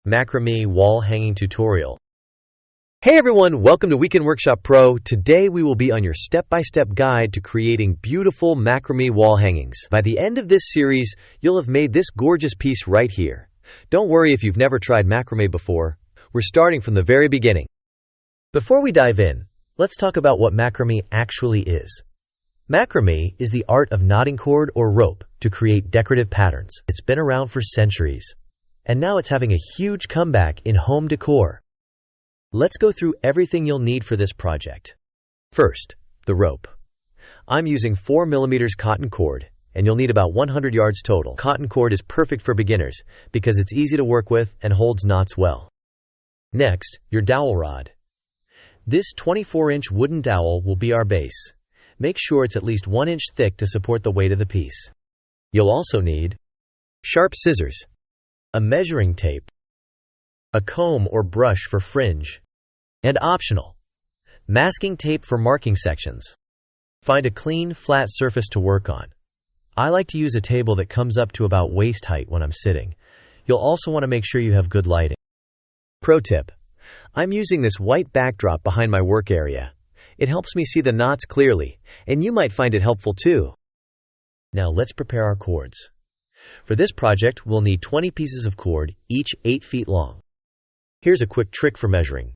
Macrame wall hanging tutorial. Hey everyone, welcome to Weekend Workshop Pro. Today we will be on your step-by-step guide to creating beautiful macrame wall hangings. By the end of this series, you'll have made this gorgeous piece right here. Don't worry if you've never tried macrame before. We're starting from the very beginning. Before we dive in, let's talk about what macrame actually is. Macrame is the art of knotting cord or rope to create decorative patterns. It's been around for centuries, and now it's having a huge comeback in home decor. Let's go through everything you'll need for this project. First, the rope. I'm using 4mm cotton cord, and you'll need about 100 yards total. Cotton cord is perfect for beginners because it's easy to work with and holds knots well. Next, your dowel rod. This 24-inch wooden dowel will be our base. Make sure it's at least 1 inch thick to support the weight of the piece. You'll also need sharp scissors, a measuring tape, a comb or brush for fringe, and optional, masking tape for marking sections. Find a clean, flat surface to work on. I like to use a table that comes up to about waist height when I'm sitting. You'll also want to make sure you have good lighting. Pro tip: I'm using this white backdrop behind my work area. It helps me see the knots clearly, and you might find it helpful too. Now let's prepare our cords. For this project, we'll need 20 pieces of cord, each 8 feet long. Here's a quick trick for measuring.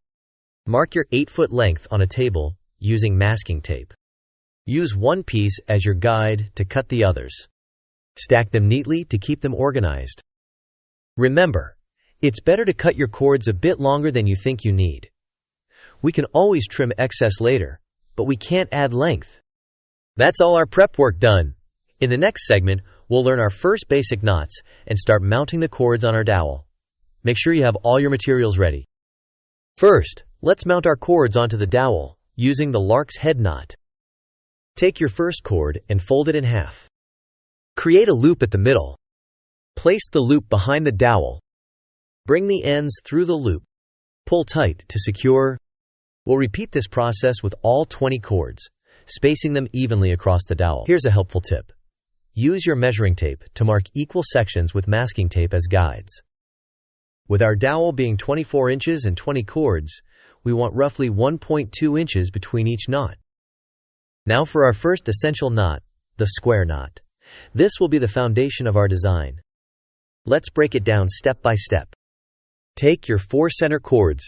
Mark your 8-foot length on a table using masking tape. Use one piece as your guide to cut the others. Stack them neatly to keep them organized. Remember, it's better to cut your cords a bit longer than you think you need. We can always trim excess later, but we can't add length. That's all our prep work done. In the next segment, we'll learn our first basic knots and start mounting the cords on our dowel. Make sure you have all your materials ready. First, let's mount our cords onto the dowel using the Lark's head knot. Take your first cord and fold it in half. Create a loop at the middle. Place the loop behind the dowel. Bring the ends through the loop. Pull tight to secure. We'll repeat this process with all 20 cords, spacing them evenly across the dowel. Here's a helpful tip. Use your measuring tape to mark equal sections with masking tape as guides. With our dowel being 24 inches and 20 cords, we want roughly 1.2 inches between each knot. Now for our first essential knot, the square knot. This will be the foundation of our design. Let's break it down step by step. Take your 4 center cords.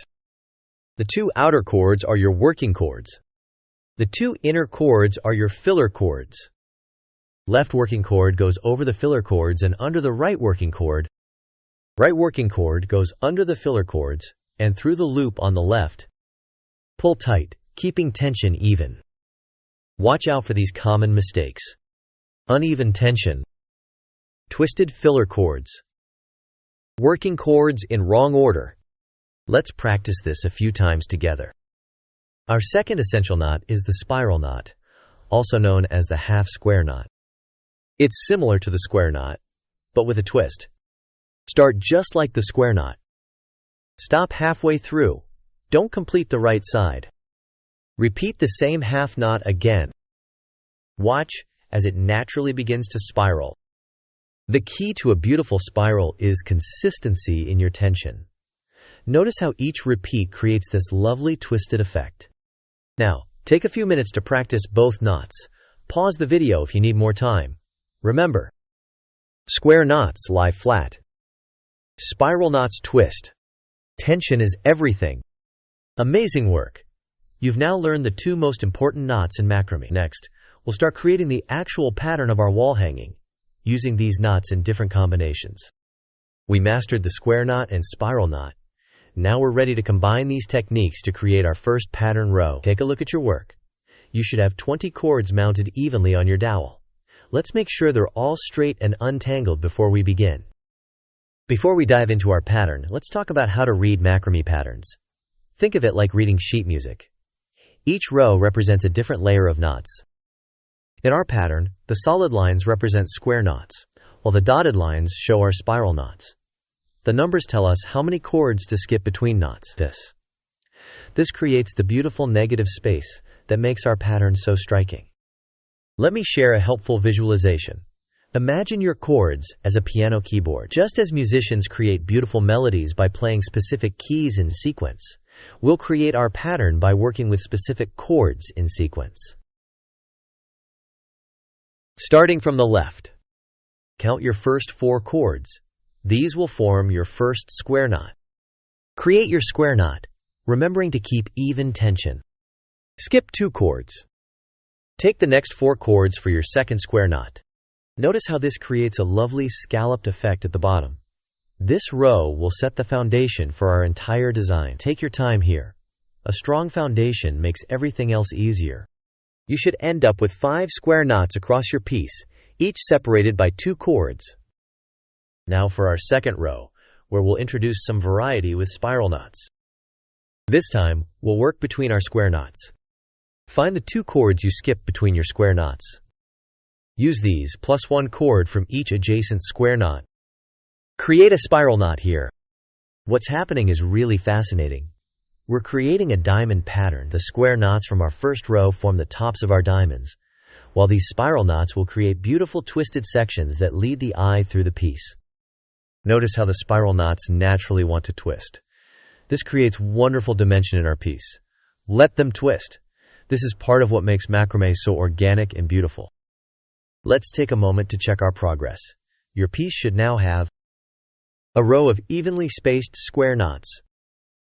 The 2 outer cords are your working cords. The 2 inner cords are your filler cords. Left working cord goes over the filler cords and under the right working cord. Right working cord goes under the filler cords and through the loop on the left. Pull tight, keeping tension even. Watch out for these common mistakes. Uneven tension. Twisted filler cords. Working cords in wrong order. Let's practice this a few times together. Our second essential knot is the spiral knot, also known as the half square knot. It's similar to the square knot, but with a twist. Start just like the square knot. Stop halfway through. Don't complete the right side. Repeat the same half knot again. Watch as it naturally begins to spiral. The key to a beautiful spiral is consistency in your tension. Notice how each repeat creates this lovely twisted effect. Now, take a few minutes to practice both knots. Pause the video if you need more time. Remember, square knots lie flat. Spiral knots twist. Tension is everything. Amazing work! You've now learned the 2 most important knots in macrame. Next, we'll start creating the actual pattern of our wall hanging, using these knots in different combinations. We mastered the square knot and spiral knot. Now we're ready to combine these techniques to create our first pattern row. Take a look at your work. You should have 20 cords mounted evenly on your dowel. Let's make sure they're all straight and untangled before we begin. Before we dive into our pattern, let's talk about how to read macrame patterns. Think of it like reading sheet music. Each row represents a different layer of knots. In our pattern, the solid lines represent square knots, while the dotted lines show our spiral knots. The numbers tell us how many cords to skip between knots. This creates the beautiful negative space that makes our pattern so striking. Let me share a helpful visualization. Imagine your chords as a piano keyboard. Just as musicians create beautiful melodies by playing specific keys in sequence, we'll create our pattern by working with specific chords in sequence. Starting from the left, count your first 4 chords. These will form your first square knot. Create your square knot, remembering to keep even tension. Skip 2 chords. Take the next 4 chords for your second square knot. Notice how this creates a lovely scalloped effect at the bottom. This row will set the foundation for our entire design. Take your time here. A strong foundation makes everything else easier. You should end up with 5 square knots across your piece, each separated by 2 chords. Now for our second row, where we'll introduce some variety with spiral knots. This time, we'll work between our square knots. Find the 2 chords you skipped between your square knots. Use these plus 1 chord from each adjacent square knot. Create a spiral knot here. What's happening is really fascinating. We're creating a diamond pattern. The square knots from our first row form the tops of our diamonds, while these spiral knots will create beautiful twisted sections that lead the eye through the piece. Notice how the spiral knots naturally want to twist. This creates wonderful dimension in our piece. Let them twist. This is part of what makes macrame so organic and beautiful. Let's take a moment to check our progress. Your piece should now have a row of evenly spaced square knots,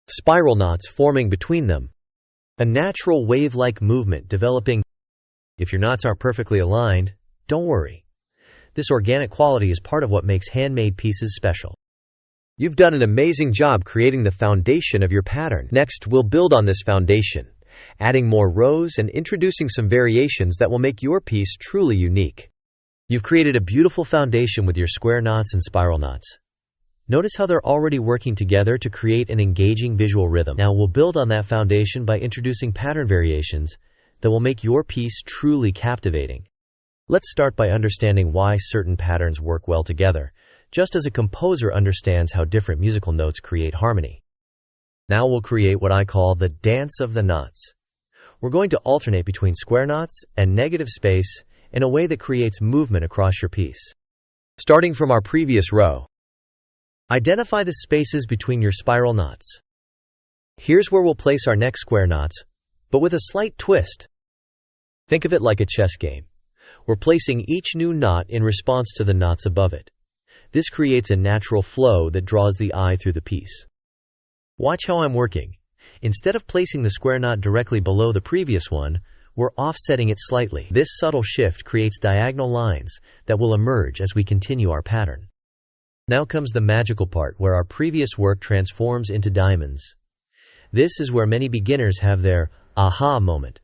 spiral knots forming between them, a natural wave-like movement developing. If your knots aren't perfectly aligned, don't worry. This organic quality is part of what makes handmade pieces special. You've done an amazing job creating the foundation of your pattern. Next, we'll build on this foundation, adding more rows and introducing some variations that will make your piece truly unique. You've created a beautiful foundation with your square knots and spiral knots. Notice how they're already working together to create an engaging visual rhythm. Now we'll build on that foundation by introducing pattern variations that will make your piece truly captivating. Let's start by understanding why certain patterns work well together, just as a composer understands how different musical notes create harmony. Now we'll create what I call the dance of the knots. We're going to alternate between square knots and negative space in a way that creates movement across your piece. Starting from our previous row, identify the spaces between your spiral knots. Here's where we'll place our next square knots, but with a slight twist. Think of it like a chess game. We're placing each new knot in response to the knots above it. This creates a natural flow that draws the eye through the piece. Watch how I'm working. Instead of placing the square knot directly below the previous one, we're offsetting it slightly. This subtle shift creates diagonal lines that will emerge as we continue our pattern. Now comes the magical part where our previous work transforms into diamonds. This is where many beginners have their aha moment.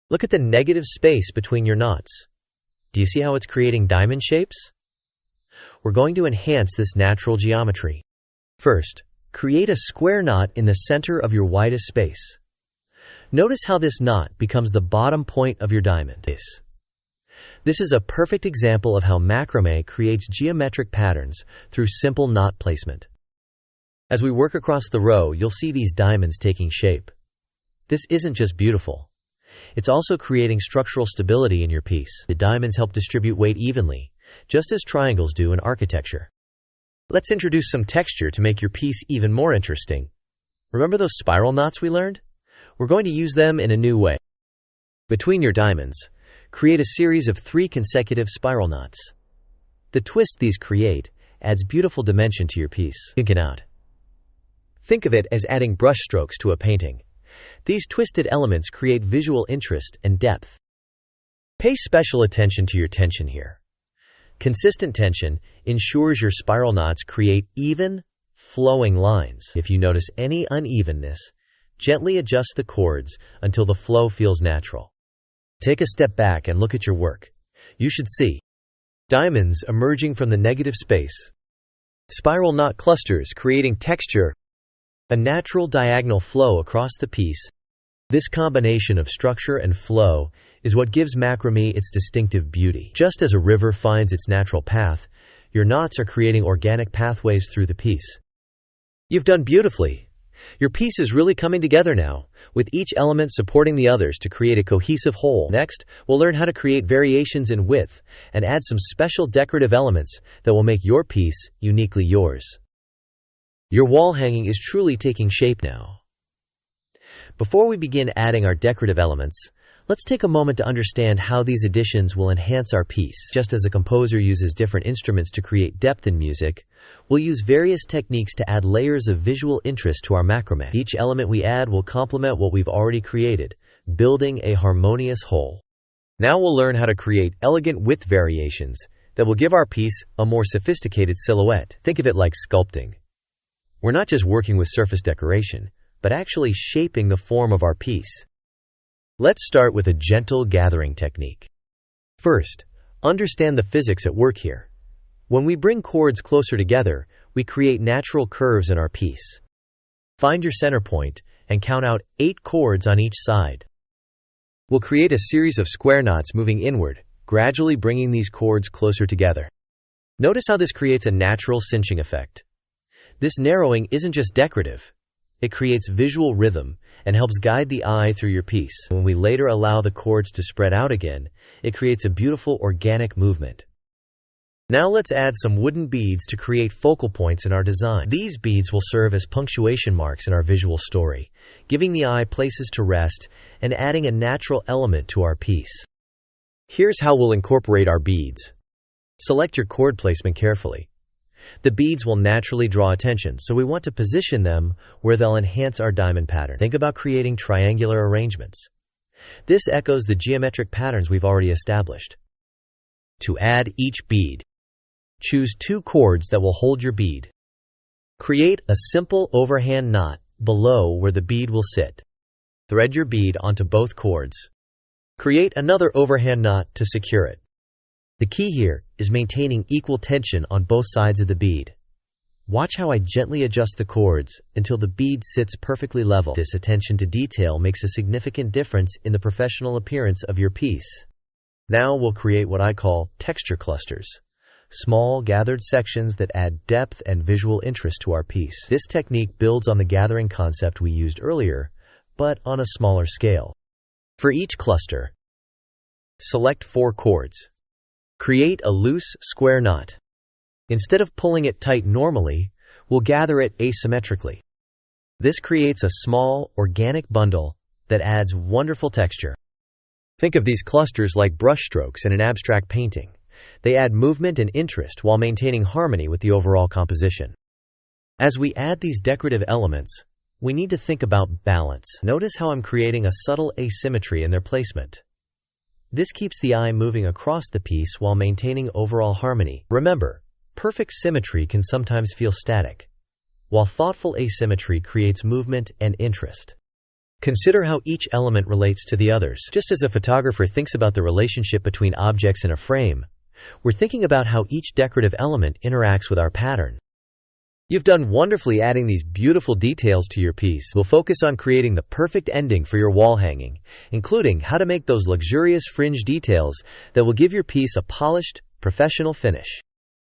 Look at the negative space between your knots. Do you see how it's creating diamond shapes? We're going to enhance this natural geometry. First, create a square knot in the center of your widest space. Notice how this knot becomes the bottom point of your diamond. This is a perfect example of how macrame creates geometric patterns through simple knot placement. As we work across the row, you'll see these diamonds taking shape. This isn't just beautiful. It's also creating structural stability in your piece. The diamonds help distribute weight evenly, just as triangles do in architecture. Let's introduce some texture to make your piece even more interesting. Remember those spiral knots we learned? We're going to use them in a new way. Between your diamonds, create a series of 3 consecutive spiral knots. The twist these create adds beautiful dimension to your piece. Think of it as adding brushstrokes to a painting. These twisted elements create visual interest and depth. Pay special attention to your tension here. Consistent tension ensures your spiral knots create even, flowing lines. If you notice any unevenness, gently adjust the chords until the flow feels natural. Take a step back and look at your work. You should see diamonds emerging from the negative space, spiral knot clusters creating texture, a natural diagonal flow across the piece. This combination of structure and flow is what gives macrame its distinctive beauty. Just as a river finds its natural path, your knots are creating organic pathways through the piece. You've done beautifully. Your piece is really coming together now, with each element supporting the others to create a cohesive whole. Next, we'll learn how to create variations in width and add some special decorative elements that will make your piece uniquely yours. Your wall hanging is truly taking shape now. Before we begin adding our decorative elements, let's take a moment to understand how these additions will enhance our piece. Just as a composer uses different instruments to create depth in music, we'll use various techniques to add layers of visual interest to our macrame. Each element we add will complement what we've already created, building a harmonious whole. Now we'll learn how to create elegant width variations that will give our piece a more sophisticated silhouette. Think of it like sculpting. We're not just working with surface decoration, but actually shaping the form of our piece. Let's start with a gentle gathering technique. First, understand the physics at work here. When we bring chords closer together, we create natural curves in our piece. Find your center point and count out 8 chords on each side. We'll create a series of square knots moving inward, gradually bringing these chords closer together. Notice how this creates a natural cinching effect. This narrowing isn't just decorative. It creates visual rhythm and helps guide the eye through your piece. When we later allow the chords to spread out again, it creates a beautiful organic movement. Now let's add some wooden beads to create focal points in our design. These beads will serve as punctuation marks in our visual story, giving the eye places to rest and adding a natural element to our piece. Here's how we'll incorporate our beads. Select your chord placement carefully. The beads will naturally draw attention, so we want to position them where they'll enhance our diamond pattern. Think about creating triangular arrangements. This echoes the geometric patterns we've already established. To add each bead, choose 2 chords that will hold your bead. Create a simple overhand knot below where the bead will sit. Thread your bead onto both chords. Create another overhand knot to secure it. The key here is maintaining equal tension on both sides of the bead. Watch how I gently adjust the chords until the bead sits perfectly level. This attention to detail makes a significant difference in the professional appearance of your piece. Now we'll create what I call texture clusters. Small, gathered sections that add depth and visual interest to our piece. This technique builds on the gathering concept we used earlier, but on a smaller scale. For each cluster, select 4 chords. Create a loose, square knot. Instead of pulling it tight normally, we'll gather it asymmetrically. This creates a small, organic bundle that adds wonderful texture. Think of these clusters like brushstrokes in an abstract painting. They add movement and interest while maintaining harmony with the overall composition. As we add these decorative elements, we need to think about balance. Notice how I'm creating a subtle asymmetry in their placement. This keeps the eye moving across the piece while maintaining overall harmony. Remember, perfect symmetry can sometimes feel static, while thoughtful asymmetry creates movement and interest. Consider how each element relates to the others. Just as a photographer thinks about the relationship between objects in a frame, we're thinking about how each decorative element interacts with our pattern. You've done wonderfully adding these beautiful details to your piece. We'll focus on creating the perfect ending for your wall hanging, including how to make those luxurious fringe details that will give your piece a polished, professional finish.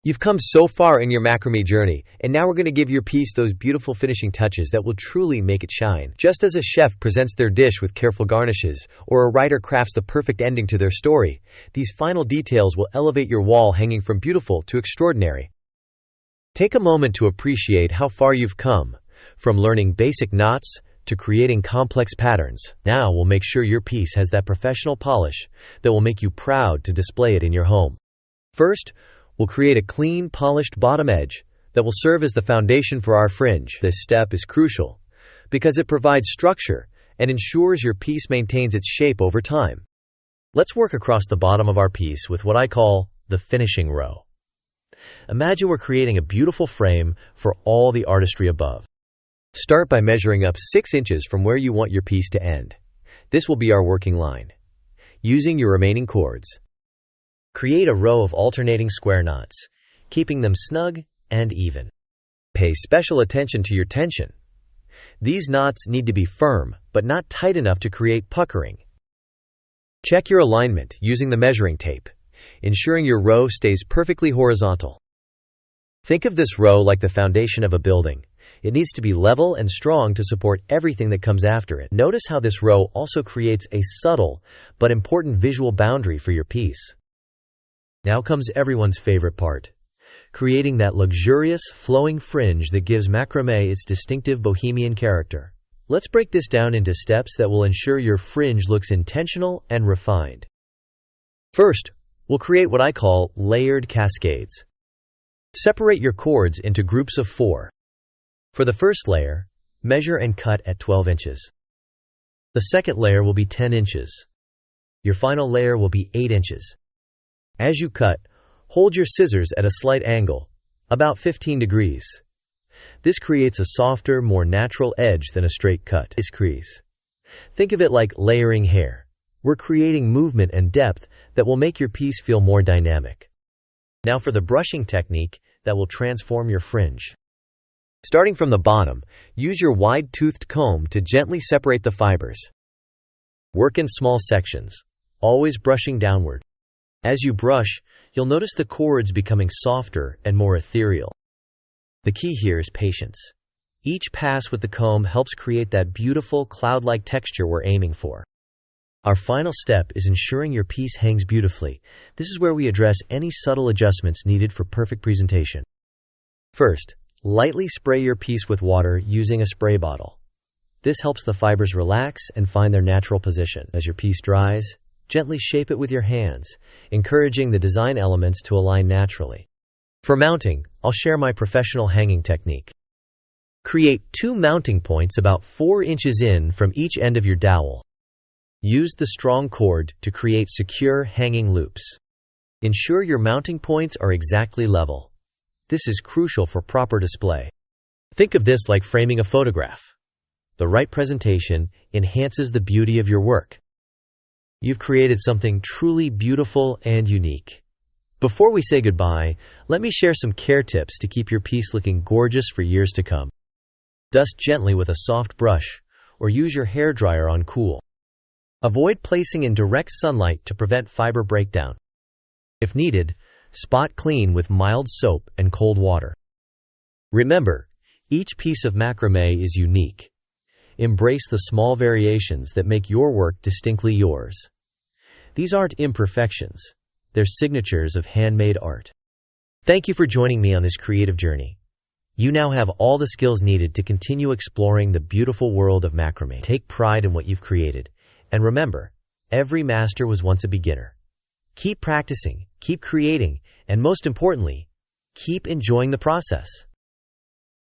You've come so far in your macrame journey, and now we're going to give your piece those beautiful finishing touches that will truly make it shine. Just as a chef presents their dish with careful garnishes, or a writer crafts the perfect ending to their story, these final details will elevate your wall hanging from beautiful to extraordinary. Take a moment to appreciate how far you've come, from learning basic knots to creating complex patterns. Now we'll make sure your piece has that professional polish that will make you proud to display it in your home. First, we'll create a clean, polished bottom edge that will serve as the foundation for our fringe. This step is crucial because it provides structure and ensures your piece maintains its shape over time. Let's work across the bottom of our piece with what I call the finishing row. Imagine we're creating a beautiful frame for all the artistry above. Start by measuring up 6 inches from where you want your piece to end. This will be our working line. Using your remaining chords, create a row of alternating square knots, keeping them snug and even. Pay special attention to your tension. These knots need to be firm, but not tight enough to create puckering. Check your alignment using the measuring tape, ensuring your row stays perfectly horizontal. Think of this row like the foundation of a building, It needs to be level and strong to support everything that comes after it. Notice how this row also creates a subtle but important visual boundary for your piece. Now comes everyone's favorite part: creating that luxurious, flowing fringe that gives macrame its distinctive bohemian character. Let's break this down into steps that will ensure your fringe looks intentional and refined. First, we'll create what I call layered cascades. Separate your cords into groups of 4. For the first layer, measure and cut at 12 inches. The second layer will be 10 inches. Your final layer will be 8 inches. As you cut, hold your scissors at a slight angle, about 15 degrees. This creates a softer, more natural edge than a straight cut. Think of it like layering hair. We're creating movement and depth that will make your piece feel more dynamic. Now for the brushing technique that will transform your fringe. Starting from the bottom, use your wide-toothed comb to gently separate the fibers. Work in small sections, always brushing downward. As you brush, you'll notice the cords becoming softer and more ethereal. The key here is patience. Each pass with the comb helps create that beautiful, cloud-like texture we're aiming for. Our final step is ensuring your piece hangs beautifully. This is where we address any subtle adjustments needed for perfect presentation. First, lightly spray your piece with water using a spray bottle. This helps the fibers relax and find their natural position. As your piece dries, gently shape it with your hands, encouraging the design elements to align naturally. For mounting, I'll share my professional hanging technique. Create 2 mounting points about 4 inches in from each end of your dowel. Use the strong cord to create secure hanging loops. Ensure your mounting points are exactly level. This is crucial for proper display. Think of this like framing a photograph. The right presentation enhances the beauty of your work. You've created something truly beautiful and unique. Before we say goodbye, let me share some care tips to keep your piece looking gorgeous for years to come. Dust gently with a soft brush, or use your hairdryer on cool. Avoid placing in direct sunlight to prevent fiber breakdown. If needed, spot clean with mild soap and cold water. Remember, each piece of macrame is unique. Embrace the small variations that make your work distinctly yours. These aren't imperfections, they're signatures of handmade art. Thank you for joining me on this creative journey. You now have all the skills needed to continue exploring the beautiful world of macrame. Take pride in what you've created. And remember, every master was once a beginner. Keep practicing, keep creating, and most importantly, keep enjoying the process.